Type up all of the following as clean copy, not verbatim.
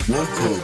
Welcome.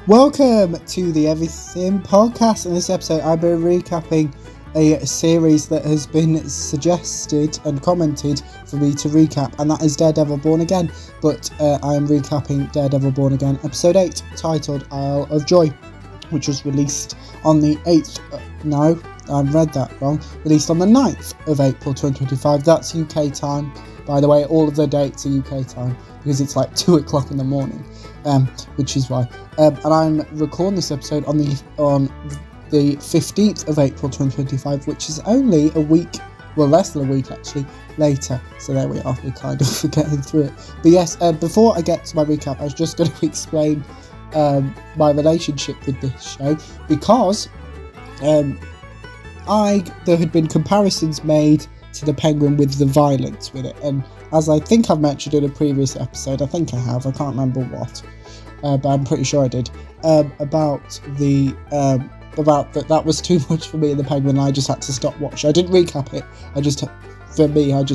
Welcome to the Everything Podcast. In this episode, I'll be recapping a series that has been suggested and commented for me to recap, and that is Daredevil Born Again. But I am recapping Daredevil Born Again, episode 8, titled Isle of Joy, which was released on the 8th. No, I read that wrong. Released on the 9th of April 2025. That's UK time. By the way, all of the dates are UK time because it's like 2 o'clock in the morning. Which is why. And I'm recording this episode on the 15th of April 2025, which is only a week, well, less than a week actually, later. So there we are, we're kind of getting through it. But yes, before I get to my recap, I was just going to explain my relationship with this show, because there had been comparisons made to the Penguin with the violence with it, and as I think I've mentioned in a previous episode, I think I have, I can't remember what, but I'm pretty sure I did, about that was too much for me in the Penguin, and I just had to stop watching. I didn't recap it, I just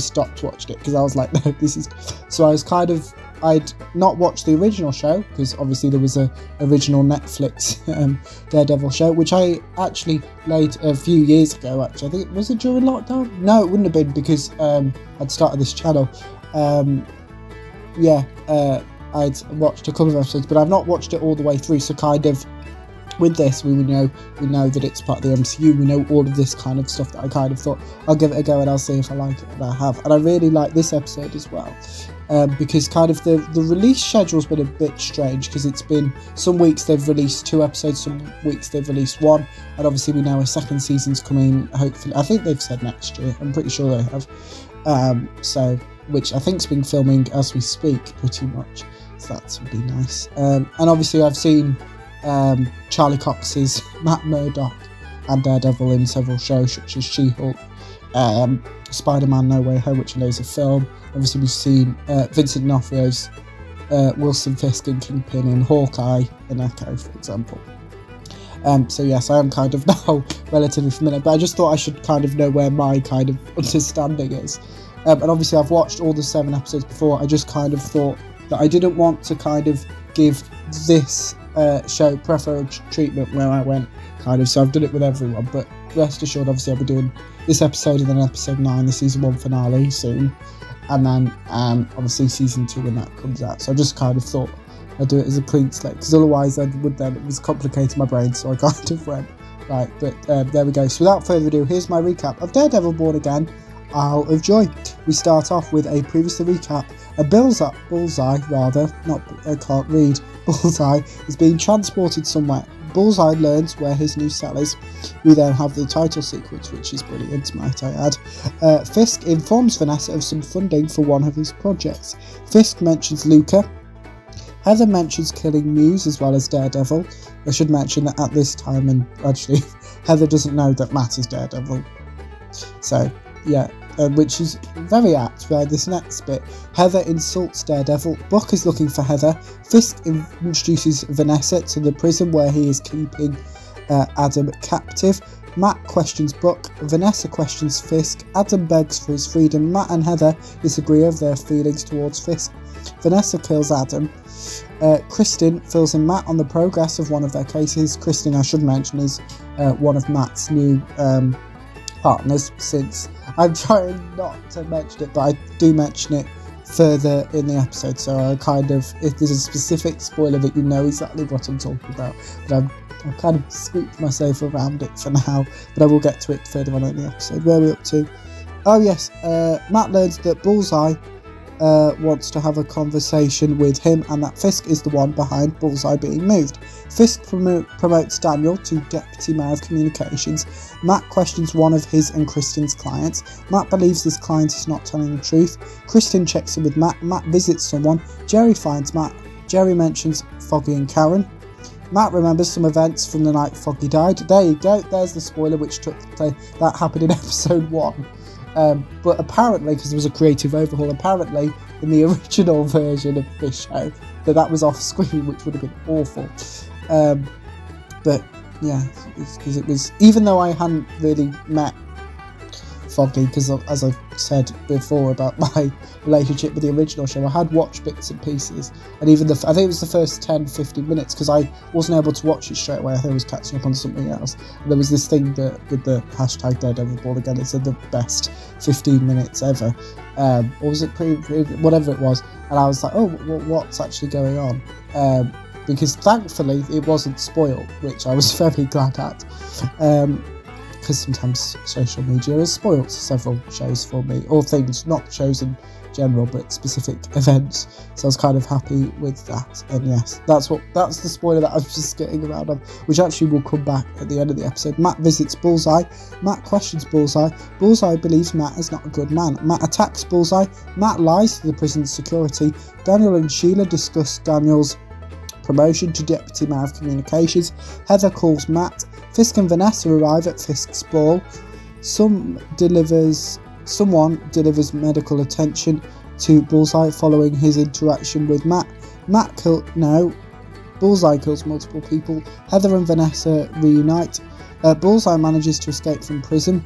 stopped watching it, because I was like, no, this is, so I was I'd not watched the original show, because obviously there was a original Netflix Daredevil show, which I actually made a few years ago, actually. I think, was it during lockdown? No, it wouldn't have been, because I'd started this channel. I'd watched a couple of episodes, but I've not watched it all the way through, so kind of, with this, we know that it's part of the MCU, we know all of this kind of stuff, that I kind of thought, I'll give it a go and I'll see if I like it, and I have. And I really like this episode as well, because kind of the release schedule's been a bit strange, because it's been, some weeks they've released 2 episodes, some weeks they've released 1, and obviously we know a second season's coming, hopefully, I think they've said next year, I'm pretty sure they have, which I think's been filming as we speak, pretty much, so that would be nice. And obviously I've seen Charlie Cox's Matt Murdock and Daredevil in several shows, such as She-Hulk, Spider-Man No Way Home, which I know is a film. Obviously we've seen Vincent D'Onofrio's Wilson Fisk and Kingpin in Hawkeye and Echo, for example. So yes, I am kind of now relatively familiar, but I just thought I should kind of know where my kind of understanding is. And obviously I've watched all the 7 episodes before. I just kind of thought that I didn't want to kind of give this show preferential treatment where I went, kind of, so I've done it with everyone, but rest assured, obviously I'll be doing this episode and then episode 9, the season 1 finale soon, and then obviously season 2 when that comes out. So I just kind of thought I'd do it as a clean slate, because otherwise it was complicating my brain, so I kind of went right. But there we go. So without further ado, here's my recap of Daredevil Born Again, Isle of Joy. We start off with a previously recap. A Bullseye, Bullseye is being transported somewhere. Bullseye learns where his new cell is. We then have the title sequence, which is brilliant, might I add. Fisk informs Vanessa of some funding for one of his projects. Fisk mentions Luca. Heather mentions killing Muse as well as Daredevil. I should mention that at this time, and actually, Heather doesn't know that Matt is Daredevil. So, yeah. Which is very apt by this next bit. Heather insults Daredevil. Buck is looking for Heather. Fisk introduces Vanessa to the prison where he is keeping Adam captive. Matt questions Buck. Vanessa questions Fisk. Adam begs for his freedom. Matt and Heather disagree of their feelings towards Fisk. Vanessa kills Adam. Kristen fills in Matt on the progress of one of their cases. Kristen, I should mention, is one of Matt's new partners, since I'm trying not to mention it, but I do mention it further in the episode, so I kind of, if there's a specific spoiler that you know exactly what I'm talking about, but I've kind of scooped myself around it for now, but I will get to it further on in the episode. Where are we up to? Oh yes, Matt learns that Bullseye wants to have a conversation with him and that Fisk is the one behind Bullseye being moved. Fisk promotes Daniel to Deputy Mayor of Communications. Matt questions one of his and Kristen's clients. Matt believes this client is not telling the truth. Kristen checks in with Matt. Matt visits someone. Jerry finds Matt. Jerry mentions Foggy and Karen. Matt remembers some events from the night Foggy died. There you go, there's the spoiler which took place. That happened in episode 1. But apparently, because there was a creative overhaul, apparently in the original version of this show, that was off screen, which would have been awful. But yeah, because it was, even though I hadn't really met Foggy, because as I said before about my relationship with the original show, I had watched bits and pieces, and even I think it was the first 10-15 minutes, because I wasn't able to watch it straight away. I think I was catching up on something else, and there was this thing that with the hashtag Daredevil Ball again, it said the best 15 minutes ever, or was it whatever it was, and I was like, oh, what's actually going on, because thankfully it wasn't spoiled, which I was very glad at, because sometimes social media has spoilt several shows for me, or things, not shows in general, but specific events. So I was kind of happy with that. And yes, that's the spoiler that I was just getting around on, which actually will come back at the end of the episode. Matt visits Bullseye. Matt questions Bullseye. Bullseye believes Matt is not a good man. Matt attacks Bullseye. Matt lies to the prison's security. Daniel and Sheila discuss Daniel's promotion to Deputy Mayor of Communications. Heather calls Matt. Fisk and Vanessa arrive at Fisk's ball. Someone delivers medical attention to Bullseye following his interaction with Matt. Bullseye kills multiple people. Heather and Vanessa reunite. Bullseye manages to escape from prison.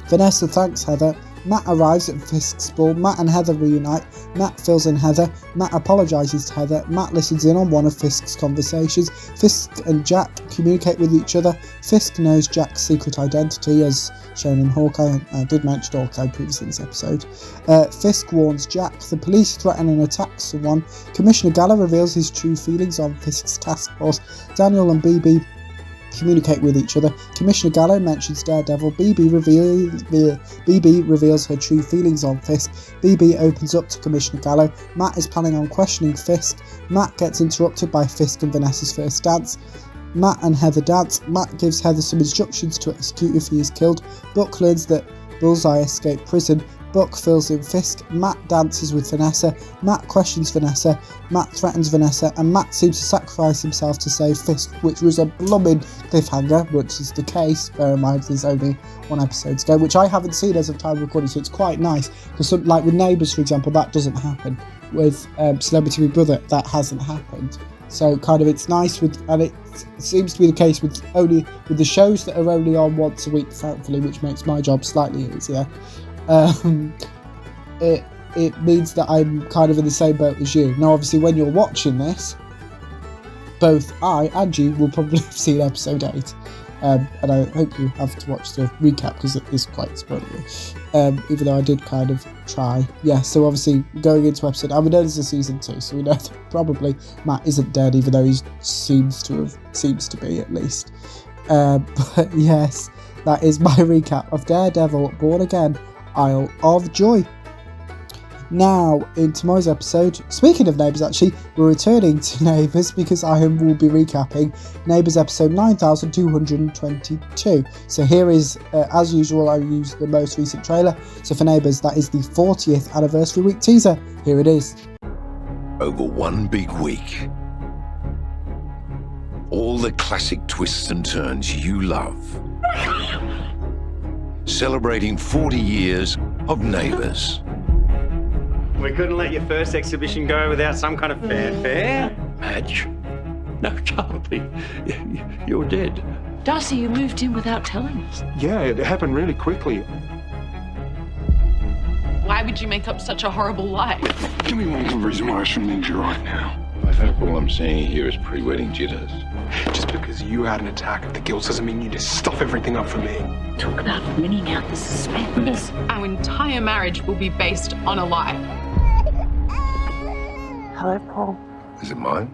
Vanessa thanks Heather. Matt arrives at Fisk's ball. Matt and Heather reunite. Matt fills in Heather. Matt apologises to Heather. Matt listens in on one of Fisk's conversations. Fisk and Jack communicate with each other. Fisk knows Jack's secret identity, as shown in Hawkeye. I did mention Hawkeye previously in this episode. Fisk warns Jack. The police threaten and attack someone. Commissioner Galler reveals his true feelings on Fisk's task force. Daniel and BB communicate with each other. Commissioner Gallo mentions Daredevil. BB reveals her true feelings on Fisk. BB opens up to Commissioner Gallo. Matt is planning on questioning Fisk. Matt gets interrupted by Fisk and Vanessa's first dance. Matt and Heather dance. Matt gives Heather some instructions to execute if he is killed. Buck learns that Bullseye escaped prison. Buck fills in Fisk. Matt dances with Vanessa. Matt questions Vanessa. Matt threatens Vanessa, and Matt seems to sacrifice himself to save Fisk, which was a blooming cliffhanger, which is the case. Bear in mind there's only one episode to go, which I haven't seen as of time of recording, so it's quite nice, because like with Neighbours, for example, that doesn't happen. With Celebrity Big Brother, that hasn't happened. So kind of it's nice and it seems to be the case with the shows that are only on once a week, thankfully, which makes my job slightly easier. It means that I'm kind of in the same boat as you. Now, obviously, when you're watching this, both I and you will probably have seen episode 8. And I hope you have to watch the recap because it is quite spoilery. Even though I did kind of try. Yeah, so obviously going into episode, I mean, this is season 2, so we know that probably Matt isn't dead, even though he seems to be at least. But yes, that is my recap of Daredevil Born Again, Isle of Joy. Now, in tomorrow's episode, speaking of Neighbours actually, we're returning to Neighbours because I will be recapping Neighbours episode 9222. So here is, as usual, I use the most recent trailer. So for Neighbours, that is the 40th anniversary week teaser. Here it is. Over one big week, all the classic twists and turns you love. Celebrating 40 years of Neighbours. We couldn't let your first exhibition go without some kind of fanfare. Madge? No, Charlie, you're dead. Darcy, you moved in without telling us. Yeah, it happened really quickly. Why would you make up such a horrible lie? Give me one good reason why I shouldn't need you right now. I think all I'm seeing here is pre-wedding jitters. Just because you had an attack of the guilt doesn't mean you just stuff everything up for me. Talk about winning out the suspense. Our entire marriage will be based on a lie. Hello, Paul. Is it mine?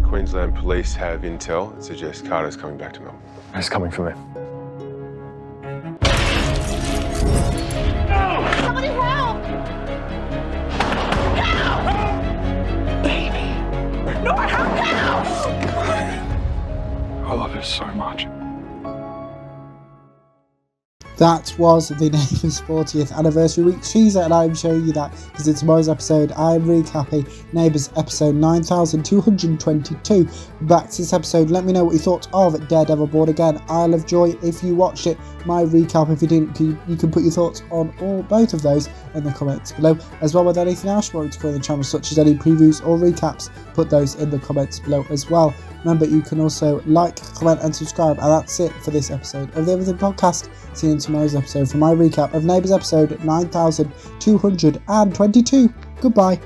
Queensland police have intel that suggests Carter's coming back to Melbourne. He's coming for me. that was the Neighbours 40th anniversary week teaser, and I'm showing you that because in tomorrow's episode I'm recapping Neighbours episode 9222. Back to this episode, let me know what you thought of Daredevil Born Again, Isle of Joy if you watched it, my recap if you didn't. You can put your thoughts on both of those in the comments below, as well with anything else you want to cover on the channel, such as any previews or recaps. Put those in the comments below as well. Remember, you can also like, comment and subscribe, and that's it for this episode of the Everything Podcast. See you in tomorrow's episode for my recap of Neighbours episode 9222. Goodbye.